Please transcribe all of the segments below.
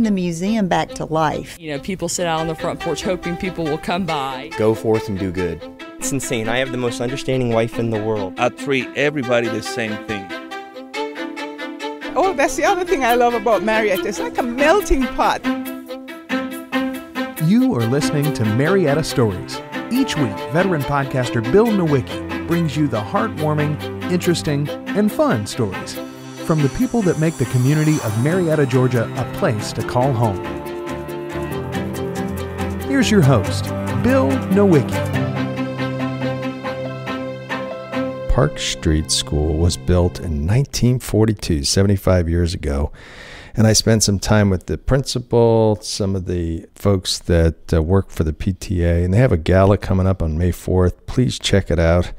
the museum back to life. You know, people sit out on the front porch hoping people will come by. Go forth and do good. It's insane. I have the most understanding wife in the world. I treat everybody the same thing. Oh, that's the other thing I love about Marietta. It's like a melting pot. You are listening to Marietta Stories. Each week, veteran podcaster Bill Nowicki brings you the heartwarming, interesting, and fun stories from the people that make the community of Marietta, Georgia, a place to call home. Here's your host, Bill Nowicki. Park Street School was built in 1942, 75 years ago. And I spent some time with the principal, some of the folks that work for the PTA, and they have a gala coming up on May 4th. Please check it out.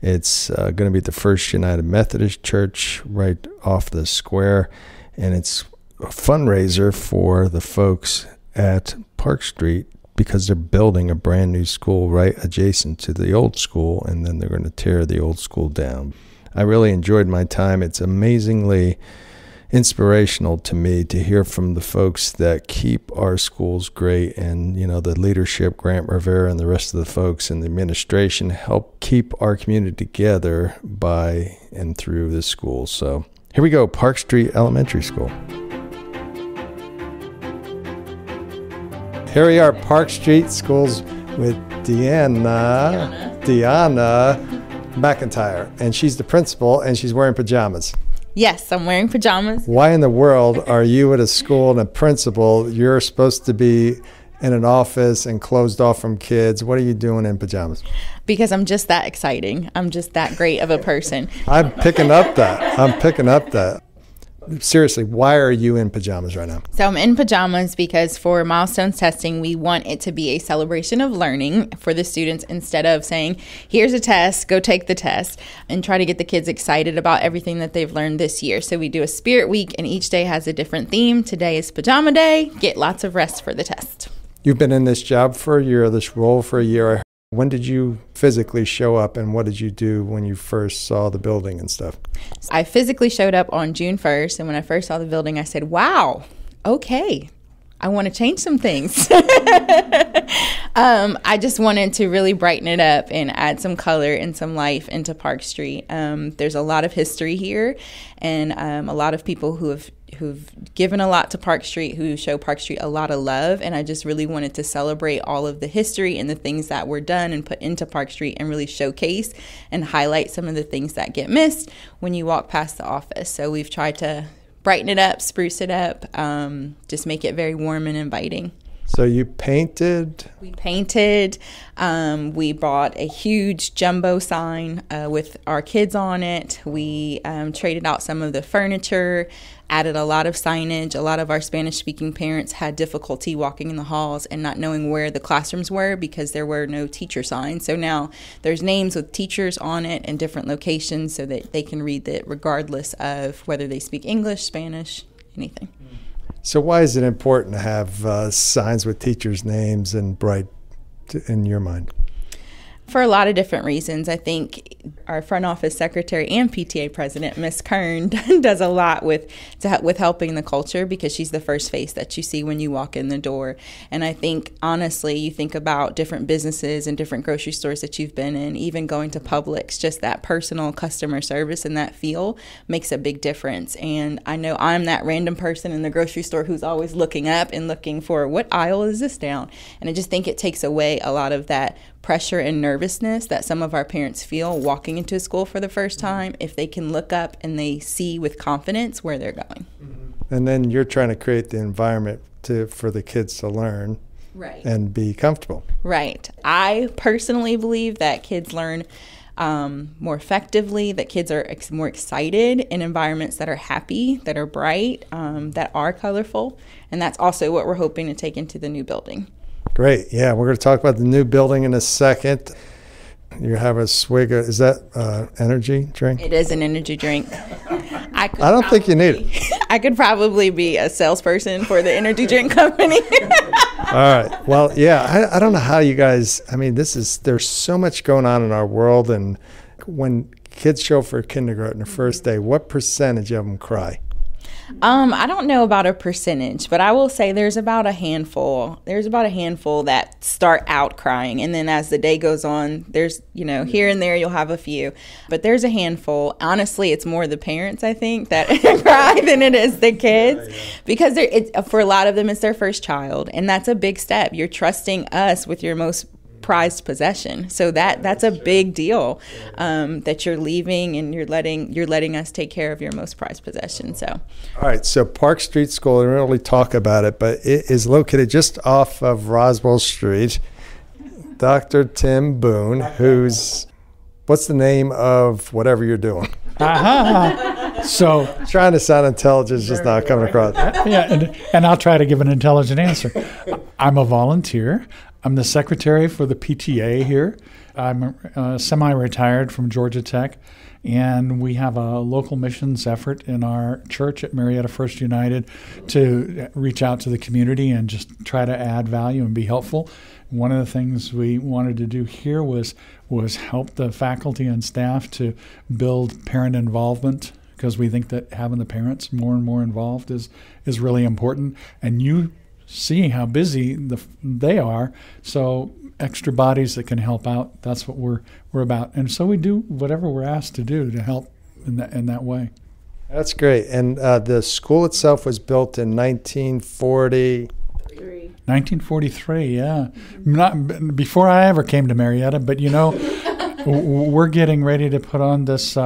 It's going to be at the First United Methodist Church right off the square, and it's a fundraiser for the folks at Park Street because they're building a brand new school right adjacent to the old school, and then they're going to tear the old school down. I really enjoyed my time. It's amazingly inspirational to me to hear from the folks that keep our schools great, and you know, the leadership, Grant Rivera and the rest of the folks in the administration help keep our community together by and through this school. So here we go, Park Street Elementary School. Here we are, Park Street Schools with Diona McIntire, and she's the principal and she's wearing pajamas. Yes, I'm wearing pajamas. Why in the world are you at a school and a principal? You're supposed to be in an office and closed off from kids. What are you doing in pajamas? Because I'm just that exciting. I'm just that great of a person. I'm picking up that. Seriously, why are you in pajamas right now? So I'm in pajamas because for milestones testing, we want it to be a celebration of learning for the students instead of saying, here's a test, go take the test, and try to get the kids excited about everything that they've learned this year. So we do a spirit week, and each day has a different theme. Today is pajama day. Get lots of rest for the test. You've been in this job for a year, this role for a year. When did you physically show up, and what did you do when you first saw the building and stuff? I physically showed up on June 1st, and when I first saw the building, I said, wow, okay, I want to change some things. I just wanted to really brighten it up and add some color and some life into Park Street. There's a lot of history here, and a lot of people who've given a lot to Park Street, who show Park Street a lot of love, and I just really wanted to celebrate all of the history and the things that were done and put into Park Street and really showcase and highlight some of the things that get missed when you walk past the office. So we've tried to brighten it up, spruce it up, just make it very warm and inviting. So you painted? We painted. We bought a huge jumbo sign with our kids on it. We traded out some of the furniture, added a lot of signage. A lot of our Spanish-speaking parents had difficulty walking in the halls and not knowing where the classrooms were because there were no teacher signs. So now there's names with teachers on it in different locations so that they can read it regardless of whether they speak English, Spanish, anything. So why is it important to have signs with teachers' names and bright in your mind? For a lot of different reasons. I think our front office secretary and PTA president, Miss Kern, does a lot with helping the culture because she's the first face that you see when you walk in the door. And I think, honestly, you think about different businesses and different grocery stores that you've been in, even going to Publix, just that personal customer service and that feel makes a big difference. And I know I'm that random person in the grocery store who's always looking up and looking for what aisle is this down. And I just think it takes away a lot of that pressure and nervousness that some of our parents feel walking into a school for the first time if they can look up and they see with confidence where they're going. And then you're trying to create the environment for the kids to learn and be comfortable. Right. I personally believe that kids learn more effectively, that kids are more excited in environments that are happy, that are bright, that are colorful. And that's also what we're hoping to take into the new building. Great. Yeah, we're going to talk about the new building in a second. You have a swig of, is that energy drink? It is an energy drink. I don't think you need it. I could probably be a salesperson for the energy drink company. All right. Well, yeah, I don't know how you guys, I mean, there's so much going on in our world. And when kids show up for kindergarten the first day, what percentage of them cry? I don't know about a percentage, but I will say there's about a handful. There's about a handful that start out crying, and then as the day goes on, there's, here and there you'll have a few, but there's a handful. Honestly, it's more the parents, I think, that cry than it is the kids, because for a lot of them, it's their first child, and that's a big step. You're trusting us with your most prized possession, so that's a big deal, that you're leaving and you're letting us take care of your most prized possession. So all right, so Park Street School, we don't really talk about it, but it is located just off of Roswell Street. Dr. Tim Boone, what's the name of whatever you're doing? So trying to sound intelligent is just not coming across. Yeah, and I'll try to give an intelligent answer. I'm a volunteer. I'm the secretary for the PTA here. I'm semi-retired from Georgia Tech, and we have a local missions effort in our church at Marietta First United to reach out to the community and just try to add value and be helpful. One of the things we wanted to do here was help the faculty and staff to build parent involvement, because we think that having the parents more and more involved is really important. And you see how busy they are, so extra bodies that can help out, that's what we're about. And so we do whatever we're asked to do to help in that way. That's great. And the school itself was built in 1943, yeah. Not before I ever came to Marietta, but we're getting ready to put on this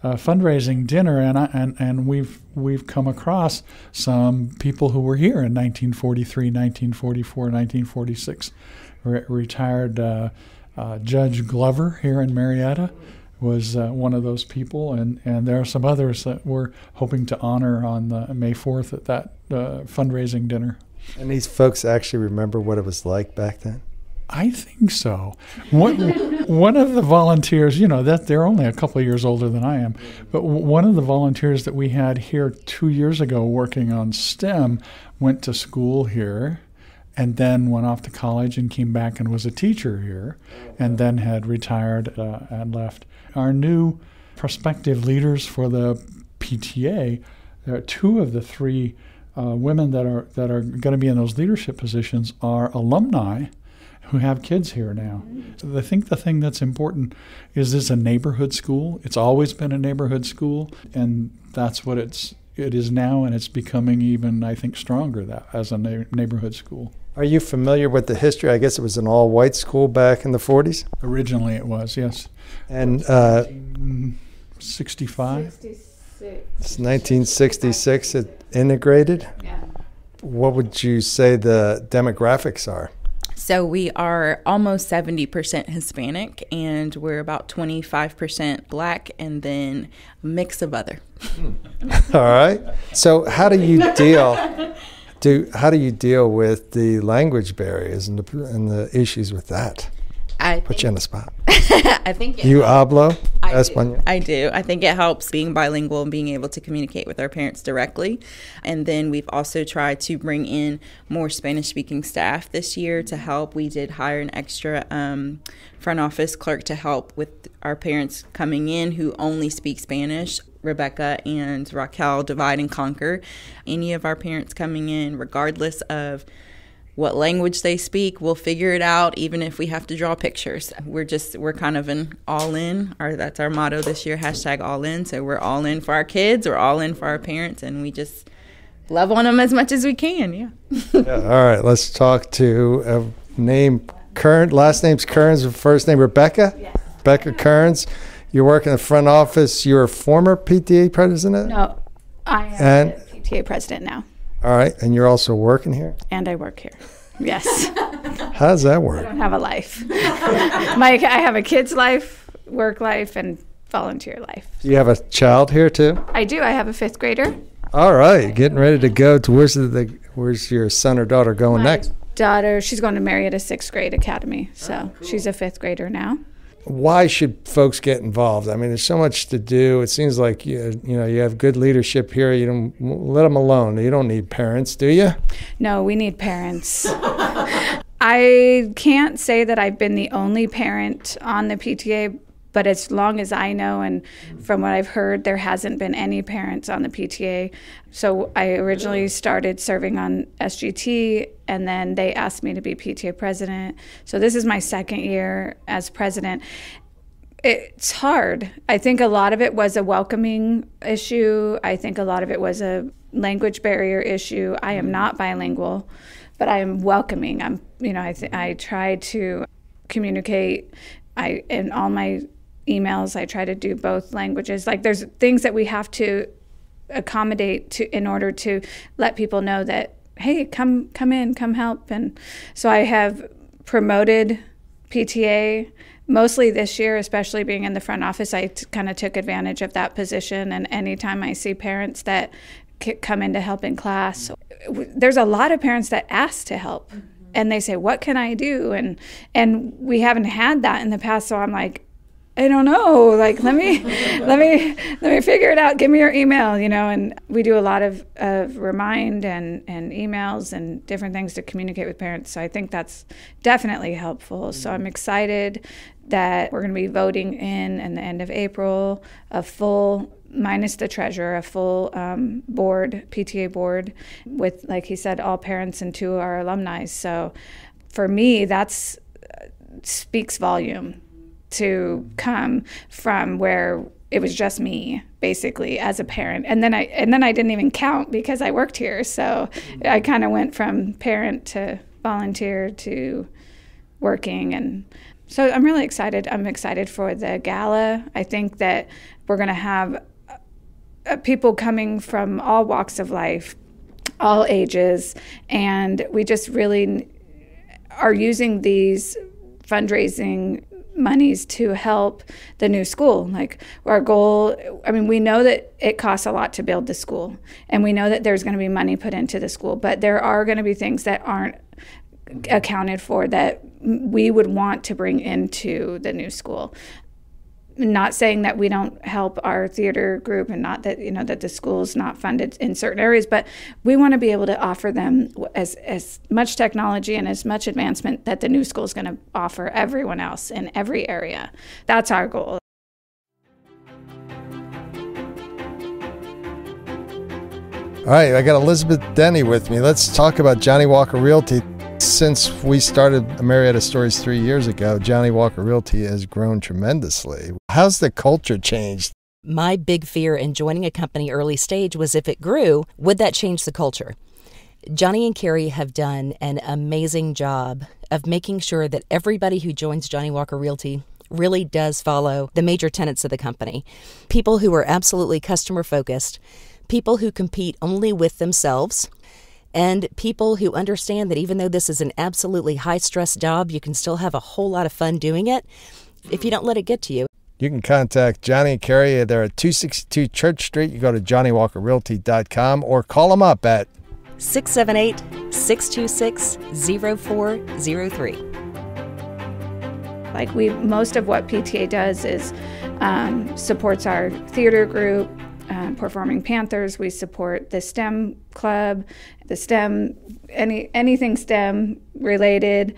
fundraising dinner, and we've come across some people who were here in 1943, 1944, 1946. Retired Judge Glover here in Marietta was one of those people, and there are some others that we're hoping to honor on May 4th at that fundraising dinner. And these folks actually remember what it was like back then? I think so. One of the volunteers, that they're only a couple of years older than I am, but one of the volunteers that we had here 2 years ago working on STEM went to school here and then went off to college and came back and was a teacher here, and then had retired and left. Our new prospective leaders for the PTA, there are two of the three women that are going to be in those leadership positions are alumni who have kids here now. So I think the thing that's important is this a neighborhood school. It's always been a neighborhood school, and that's what it is now, and it's becoming even, I think, stronger as a neighborhood school. Are you familiar with the history? I guess it was an all-white school back in the 40s? Originally it was, yes. And 65? 1966 it integrated? Yeah. What would you say the demographics are? So we are almost 70% Hispanic, and we're about 25% Black, and then a mix of other. All right. So how do you deal with the language barriers and the issues with that? Put you on the spot. I think you hablo español? I do. I think it helps being bilingual and being able to communicate with our parents directly. And then we've also tried to bring in more Spanish-speaking staff this year to help. We did hire an extra front office clerk to help with our parents coming in who only speak Spanish. Rebecka and Raquel divide and conquer any of our parents coming in, regardless of what language they speak. We'll figure it out, even if we have to draw pictures. We're kind of an all in. That's our motto this year, #all-in. So we're all in for our kids, we're all in for our parents, and we just love on them as much as we can. Yeah. All right, let's talk to name Kern. Last name's Kern's, first name Rebecka? Yes. Rebecka Kearns. You work in the front office. You're a former PTA president? No, I am the PTA president now. All right, and you're also working here? And I work here, yes. How does that work? I don't have a life. I have a kid's life, work life, and volunteer life. Do you have a child here too? I do. I have a 5th grader. All right, getting ready to go to where's your son or daughter going next? Daughter, she's going to Marietta 6th grade academy, so cool. She's a 5th grader now. Why should folks get involved? I mean, there's so much to do. It seems like you have good leadership here. You don't let them alone. You don't need parents, do you? No, we need parents. I can't say that I've been the only parent on the PTA But as long as I know, and from what I've heard, there hasn't been any parents on the PTA. So I originally started serving on SGT, and then they asked me to be PTA president. So this is my second year as president. It's hard. I think a lot of it was a welcoming issue. I think a lot of it was a language barrier issue. I am not bilingual, but I am welcoming. I try to communicate. In all my emails, I try to do both languages. Like, there's things that we have to accommodate to in order to let people know that, hey, come in, come help. And so I have promoted PTA mostly this year, especially being in the front office. I kind of took advantage of that position. And anytime I see parents that come in to help in class, there's a lot of parents that ask to help. And they say, what can I do? And we haven't had that in the past. So I'm like, I don't know. Like, let me figure it out. Give me your email, and we do a lot of remind and emails and different things to communicate with parents. So I think that's definitely helpful. So I'm excited that we're going to be voting in the end of April, a full, minus the treasurer, a full board, PTA board, with, like he said, all parents and 2 are alumni. So for me, that's speaks volume to come from where it was just me, basically, as a parent. And then I didn't even count because I worked here. So I kind of went from parent to volunteer to working. And so I'm really excited. I'm excited for the gala. I think that we're going to have people coming from all walks of life, all ages, and we just really are using these fundraising monies to help the new school. Like, our goal, we know that it costs a lot to build the school, and we know that there's going to be money put into the school, but there are going to be things that aren't accounted for that we would want to bring into the new school. Not saying that we don't help our theater group, and not that that the school's not funded in certain areas, but we want to be able to offer them as much technology and as much advancement that the new school is going to offer everyone else in every area. That's our goal. All right, I got Elizabeth Denny with me. Let's talk about Johnny Walker Realty. Since we started Marietta Stories 3 years ago, Johnny Walker Realty has grown tremendously. How's the culture changed? My big fear in joining a company early stage was, if it grew, would that change the culture? Johnny and Carrie have done an amazing job of making sure that everybody who joins Johnny Walker Realty really does follow the major tenets of the company. People who are absolutely customer focused, people who compete only with themselves, and people who understand that even though this is an absolutely high-stress job, you can still have a whole lot of fun doing it if you don't let it get to you. You can contact Johnny and Carrie. They're at 262 Church Street. You go to JohnnyWalkerRealty.com or call them up at 678-626-0403. Like, most of what PTA does is supports our theater group, Performing Panthers. We support the STEM club, the STEM, anything STEM related.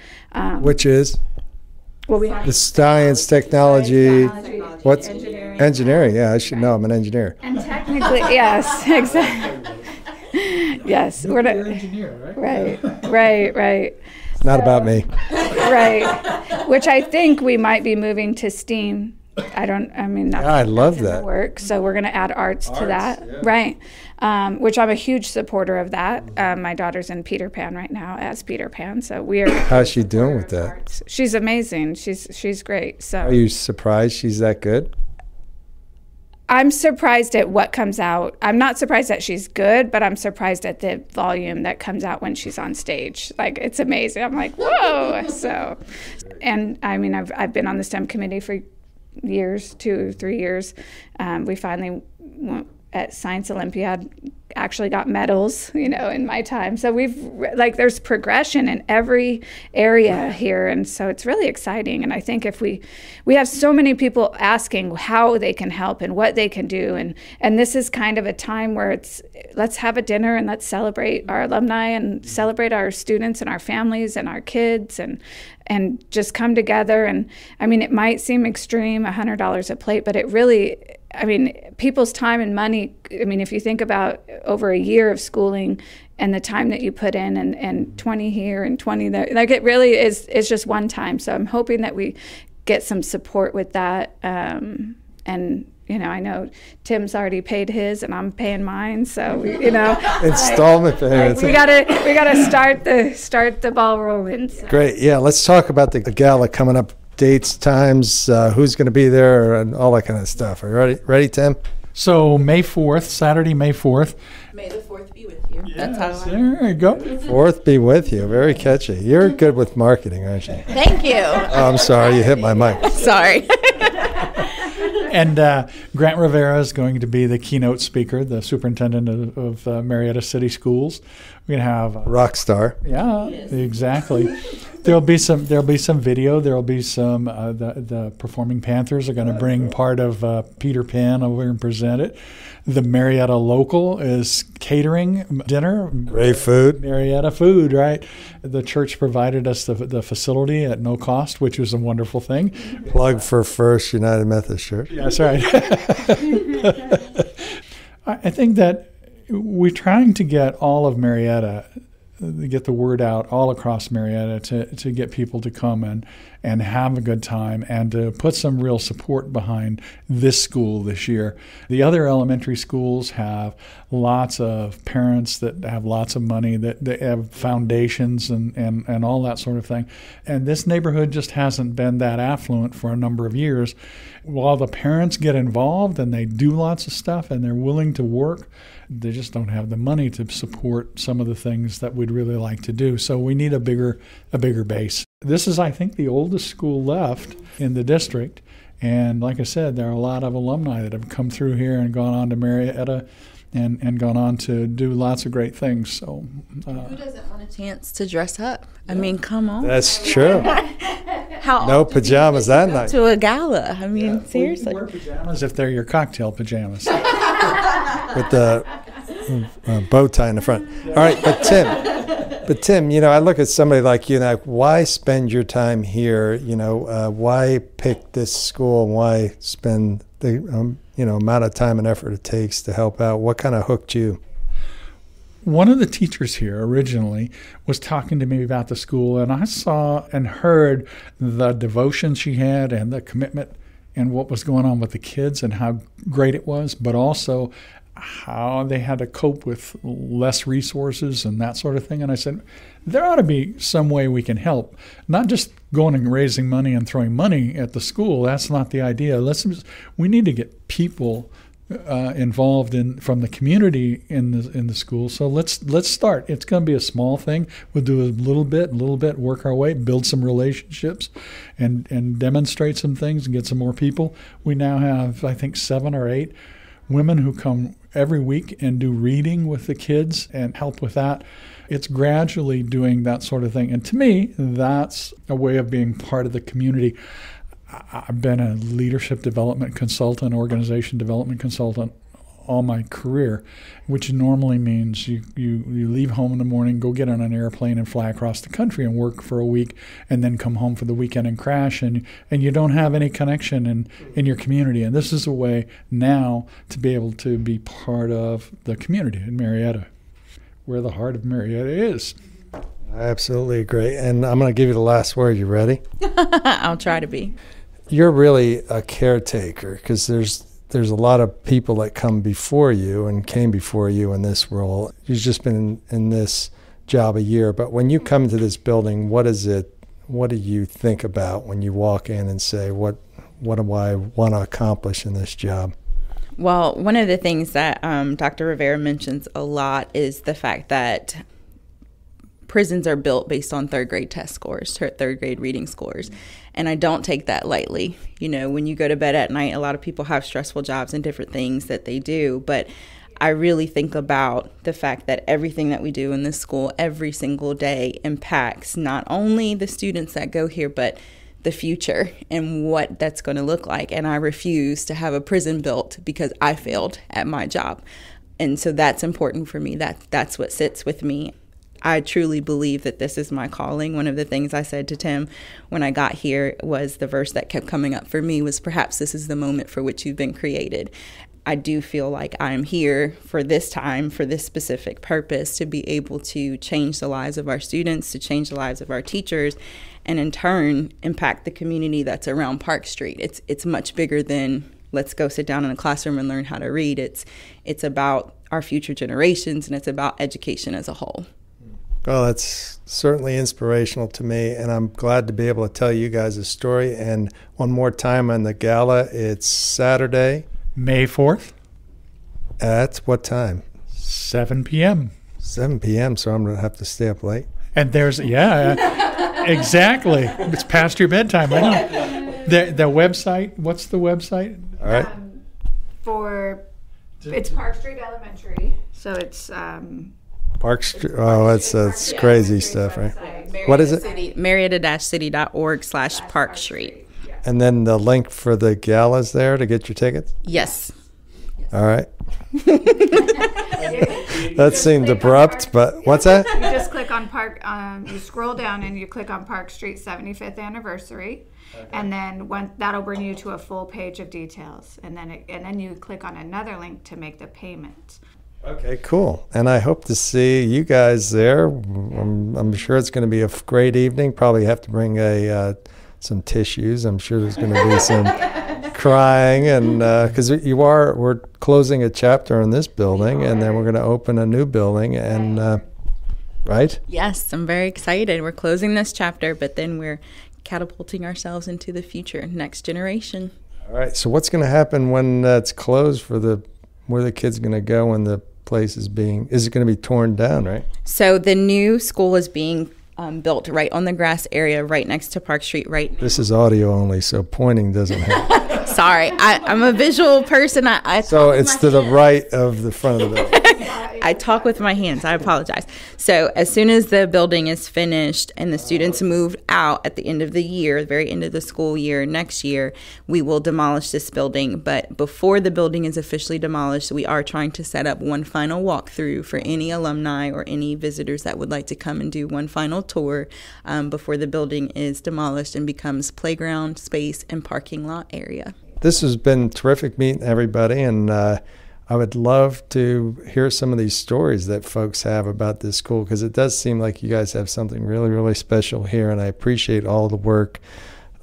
Which is? Well, we have the science, technology. What's engineering? Yeah, I should know. I'm an engineer. And technically, yes, exactly. Yes, you're an engineer, right? Right. It's not about me. Right. Which I think we might be moving to STEAM. I love that. Work, so we're going to add arts to that, yeah. Right? Which I'm a huge supporter of that. My daughter's in Peter Pan right now as Peter Pan, so we are. How's she doing with that? Arts. She's amazing. She's great. So. Are you surprised she's that good? I'm surprised at what comes out. I'm not surprised that she's good, but I'm surprised at the volume that comes out when she's on stage. Like, it's amazing. I'm like, whoa! So, and I've been on the STEM committee for years, 2 or 3 years. We finally went at Science Olympiad, actually got medals, in my time. So there's progression in every area here. And so it's really exciting. And I think if we have so many people asking how they can help and what they can do. And this is kind of a time where let's have a dinner and let's celebrate our alumni and celebrate our students and our families and our kids and just come together. And it might seem extreme, $100 a plate, but it really, people's time and money, if you think about over a year of schooling and the time that you put in and 20 here and 20 there, it really is just one time. So I'm hoping that we get some support with that. I know Tim's already paid his, and I'm paying mine. So installment payments. We gotta start the ball rolling. So. Great, yeah. Let's talk about the gala coming up. Dates, times, who's going to be there, and all that kind of stuff. Are you ready, Tim? So May 4th, Saturday, May 4th. May the 4th be with you. Yes, that's how there you go. 4th be with you. Very catchy. You're good with marketing, aren't you? Thank you. Oh, I'm sorry, you hit my mic. Sorry. And Grant Rivera is going to be the keynote speaker, the superintendent of Marietta City Schools. We're going to have rock star. Yeah, yes. Exactly. There'll be some video. There'll be some the Performing Panthers are going to bring part of Peter Pan over and present it. The Marietta local is catering dinner. Great food. Marietta food, right? The church provided us the facility at no cost, which was a wonderful thing. Plug for First United Methodist Church. Yeah, that's right. I think that we're trying to get all of Marietta, get the word out all across Marietta to get people to come and have a good time and to put some real support behind this school this year. The other elementary schools have lots of parents that have lots of money, that they have foundations and all that sort of thing. And this neighborhood just hasn't been that affluent for a number of years. While the parents get involved and they do lots of stuff and they're willing to work, they just don't have the money to support some of the things that we'd really like to do. So we need a bigger base. This is, I think, the oldest school left in the district. And like I said, there are a lot of alumni that have come through here and gone on to Marietta and gone on to do lots of great things. So who doesn't want a chance to dress up? I mean, come on. That's true. No pajamas that night. To a gala. I mean, seriously. Wear pajamas if they're your cocktail pajamas. With the bow tie in the front. All right, but Tim, I look at somebody like you and why spend your time here? Why pick this school and why spend the amount of time and effort it takes to help out? What kind of hooked you? One of the teachers here originally was talking to me about the school, and I saw and heard the devotion she had and the commitment and what was going on with the kids and how great it was, but also how they had to cope with less resources and that sort of thing. And I said, there ought to be some way we can help, not just going and raising money and throwing money at the school. That's not the idea. We need to get people involved from the community in the school. So let's start. It's going to be a small thing. We'll do a little bit, work our way, build some relationships, and demonstrate some things and get some more people. We now have, I think, 7 or 8 women who come every week and do reading with the kids and help with that. It's gradually doing that sort of thing. And to me, that's a way of being part of the community. I've been a leadership development consultant, organization development consultant all my career, which normally means you leave home in the morning, go get on an airplane and fly across the country and work for a week and then come home for the weekend and crash, and you don't have any connection in your community. And this is a way now to be able to be part of the community in Marietta, where the heart of Marietta is. I absolutely agree. And I'm going to give you the last word. You ready? I'll try to be. You're really a caretaker because there's a lot of people that come before you and came before you in this role. You've just been in this job a year, but when you come to this building, what do you think about when you walk in and say, what do I want to accomplish in this job? Well, one of the things that Dr. Rivera mentions a lot is the fact that prisons are built based on third grade test scores, third grade reading scores. And I don't take that lightly. When you go to bed at night, a lot of people have stressful jobs and different things that they do. But I really think about the fact that everything that we do in this school every single day impacts not only the students that go here, but the future and what that's going to look like. And I refuse to have a prison built because I failed at my job. And so that's important for me. That's what sits with me. I truly believe that this is my calling. One of the things I said to Tim when I got here was the verse that kept coming up for me was, perhaps this is the moment for which you've been created. I do feel like I'm here for this time, for this specific purpose, to be able to change the lives of our students, to change the lives of our teachers, and in turn, impact the community that's around Park Street. It's much bigger than let's go sit down in a classroom and learn how to read. It's about our future generations, and it's about education as a whole. Well, that's certainly inspirational to me, and I'm glad to be able to tell you guys a story. And one more time on the gala, it's Saturday, May 4th. At what time? 7 p.m. 7 p.m., so I'm going to have to stay up late. And there's, exactly. It's past your bedtime, I know. The website, what's the website? All right. It's Park Street Elementary, so it's... Park Street, that's crazy stuff, right? What is it? Marietta-city.org/Park Street. And then the link for the gala's there to get your tickets? Yes. All right. That seemed abrupt, but what's that? You just click on you scroll down and you click on Park Street 75th anniversary, and then that'll bring you to a full page of details, and then you click on another link to make the payment. Okay, cool. And I hope to see you guys there. I'm sure it's going to be a great evening. Probably have to bring some tissues. I'm sure there's going to be some crying, and because we're closing a chapter in this building, and then we're going to open a new building, and right? Yes, I'm very excited. We're closing this chapter, but then we're catapulting ourselves into the future, next generation. All right. So what's going to happen when it's closed where the kids going to go when the place is it going to be torn down, right? So the new school is being built right on the grass area right next to Park Street right now. This is audio only, so pointing doesn't help. Sorry, I'm a visual person. So it's to the right of the front of the building. I talk with my hands. I apologize. So as soon as the building is finished and the students move out at the end of the year, the very end of the school year next year, we will demolish this building. But before the building is officially demolished, we are trying to set up one final walkthrough for any alumni or any visitors that would like to come and do one final tour before the building is demolished and becomes playground space and parking lot area. This has been terrific meeting everybody, and I would love to hear some of these stories that folks have about this school, because it does seem like you guys have something really, really special here, and I appreciate all the work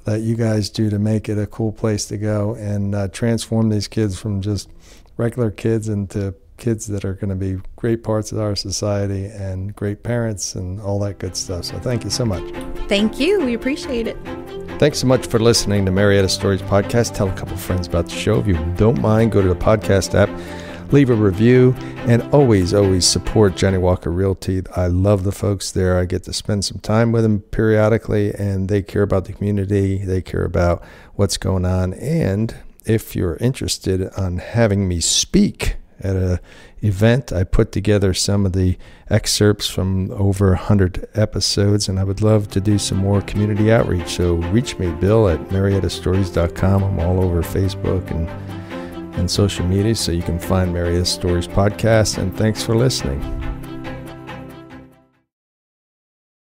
that you guys do to make it a cool place to go and transform these kids from just regular kids into kids that are going to be great parts of our society and great parents and all that good stuff. So thank you so much. Thank you. We appreciate it. Thanks so much for listening to Marietta Stories Podcast. Tell a couple friends about the show. If you don't mind, go to the podcast app, leave a review, and always, always support Johnny Walker Realty. I love the folks there. I get to spend some time with them periodically, and they care about the community. They care about what's going on. And if you're interested on having me speak at an event, I put together some of the excerpts from over 100 episodes, and I would love to do some more community outreach. So reach me, Bill, at mariettastories.com. I'm all over Facebook and social media, so you can find Marietta Stories Podcast. And thanks for listening.